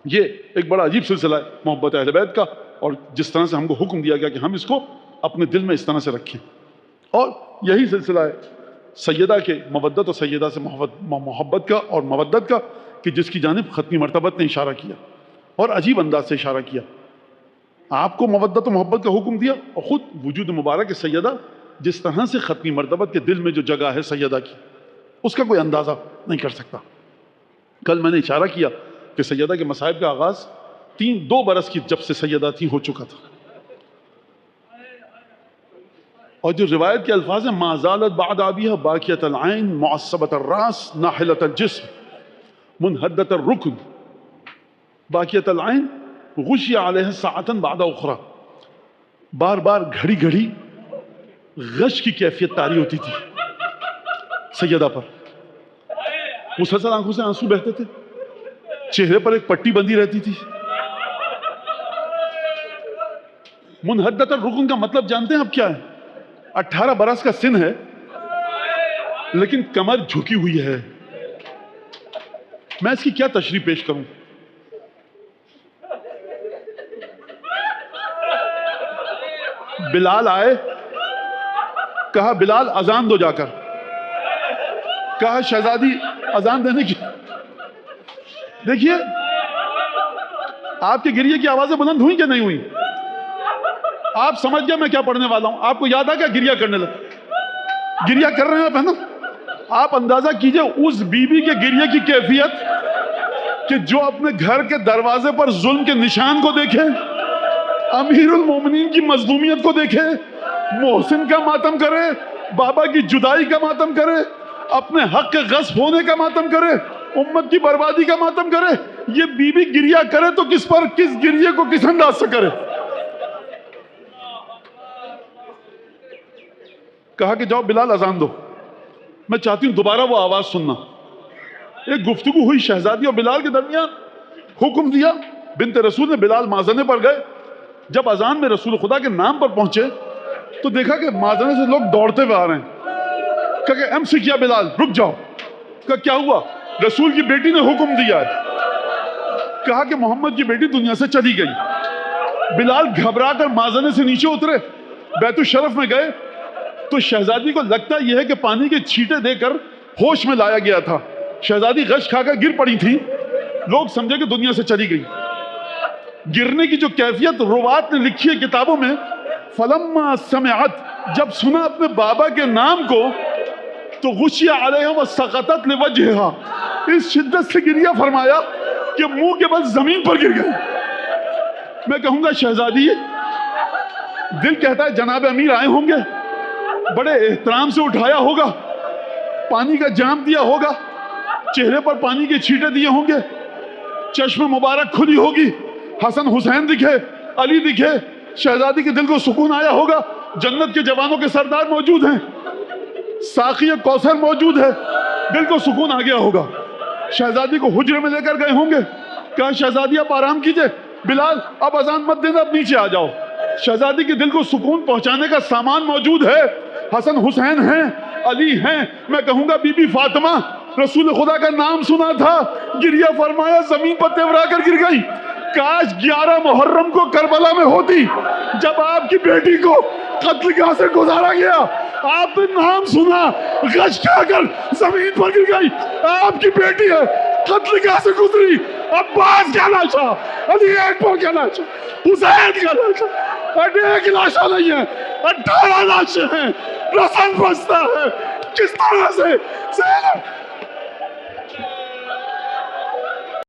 یہ ایک بڑا عجیب سلسلہ ہے محبت اہل بیت کا، اور جس طرح سے ہم کو حکم دیا گیا کہ ہم اس کو اپنے دل میں اس طرح سے رکھیں. اور یہی سلسلہ ہے سیدہ کے مودت اور سیدہ سے محبت کا اور مودت کا، کہ جس کی جانب ختمی مرتبت نے اشارہ کیا اور عجیب انداز سے اشارہ کیا. آپ کو مودت و محبت کا حکم دیا، اور خود وجود مبارک سیدہ جس طرح سے ختمی مرتبت کے دل میں جو جگہ ہے سیدہ کی، اس کا کوئی اندازہ نہیں کر سکتا. کل میں نے اشارہ کیا کہ سیدہ کے مصائب کا آغاز 2 برس کی جب سے سیدہ تھی ہو چکا تھا، اور جو روایت کے الفاظ ہیں ما زالت بعد ابیها باکیۃ العین معصبۃ الراس ناحلۃ الجسم منحدۃ الرکن باکیۃ العین غشی علیہ ساعۃ بعد اخرى. بار بار گھڑی گھڑی غش کی کیفیت طاری ہوتی تھی سیدہ پر، مسلسل آنکھوں سے آنسو بہتے تھے، چہرے پر ایک پٹی بندھی رہتی تھی. منحدۃ الرکن کا مطلب جانتے ہیں اب کیا ہے؟ 18 برس کا سن ہے لیکن کمر جھکی ہوئی ہے. میں اس کی کیا تشریح پیش کروں؟ بلال آئے، کہا بلال اذان دو جا کر، کہا شہزادی اذان دینے کی. دیکھیے آپ کے گریے کی آوازیں بلند ہوئیں کہ نہیں ہوئیں؟ آپ سمجھ گئے میں کیا پڑھنے والا ہوں؟ آپ کو یاد آ کیا گریہ کرنے لگا؟ گریہ کر رہے ہیں آپ، ہے نا؟ آپ اندازہ کیجئے اس بی بی کے گریہ کی کیفیت کہ جو اپنے گھر کے دروازے پر ظلم کے نشان کو دیکھے، امیر المومنین کی مظلومیت کو دیکھے، محسن کا ماتم کرے، بابا کی جدائی کا ماتم کرے، اپنے حق کے غصب ہونے کا ماتم کرے، امت کی بربادی کا ماتم کرے. یہ بی بی گریہ کرے تو کس پر، کس گریہ کو کس انداز سے کرے؟ کہا کہ جاؤ بلال اذان دو. میں چاہتی ہوں دوبارہ وہ آواز سننا. ایک گفتگو ہوئی شہزادی اور بلال کے درمیان، حکم دیا. بنت رسول نے بلال مازنے پر گئے. جب اذان میں رسول خدا کے نام پر پہنچے تو دیکھا کہ مازنے سے لوگ دوڑتے ہوئے آ رہے ہیں. کہا کہ امسک یا بلال، رک جاؤ. کہا کیا ہوا؟ رسول کی بیٹی نے حکم دیا ہے. کہا کہ محمد کی بیٹی دنیا سے چلی گئی. بلال گھبرا کر مازنے سے نیچے اترے، بیت الشرف میں گئے تو شہزادی کو لگتا یہ ہے کہ پانی کے چھینٹے دے کر ہوش میں لایا گیا تھا. شہزادی غش کھا کر گر پڑی تھی. لوگ سمجھے کہ دنیا سے چلی گئی. گرنے کی جو کیفیت روات نے لکھی ہے کتابوں میں، فلما سمعت، جب سنا اپنے بابا کے نام کو تو غشی علیہ وسقطت لوجہها، اس شدت سے گریہ فرمایا کہ منہ کے بل زمین پر گر گئی. میں کہوں گا شہزادی، دل کہتا ہے جناب امیر آئے ہوں گے، بڑے احترام سے اٹھایا ہوگا، پانی کا جام دیا ہوگا، چہرے پر پانی کے چھینٹے دیے ہوں گے، چشم مبارک کھلی ہوگی، حسن حسین دکھے، علی دکھے، شہزادی کے دل کو سکون آیا ہوگا. جنت کے جوانوں کے سردار موجود ہیں، ساقی کوثر موجود ہے، دل کو سکون آ گیا ہوگا. شہزادی کو حجرے میں لے کر گئے ہوں گے. کہا شہزادی آپ آرام کیجئے، بلال اب اذان مت دینا، اب نیچے آ جاؤ. شہزادی کے دل کو سکون پہنچانے کا سامان موجود ہے، حسن حسین ہیں، علی ہیں. میں کہوں گا بی بی فاطمہ، رسول خدا کا نام سنا تھا، گریہ فرمایا، زمین پر تیورا کر گر گئی. کاش 11 محرم کو کربلا میں ہوتی، جب آپ کی بیٹی کو قتل گاہ سے گزارا گیا، آپ نے نام سنا، غش کھا کر زمین پر گر گئی. آپ کی بیٹی ہے، قتل گاہ سے گزری، عباس کا لاشا، علی اکبر کا لاشا، حسین کا لاشا، ایک لاشا نہیں ہے، 18 لاشیں ہیں. رسن بستا ہے. کس طرح سے زینب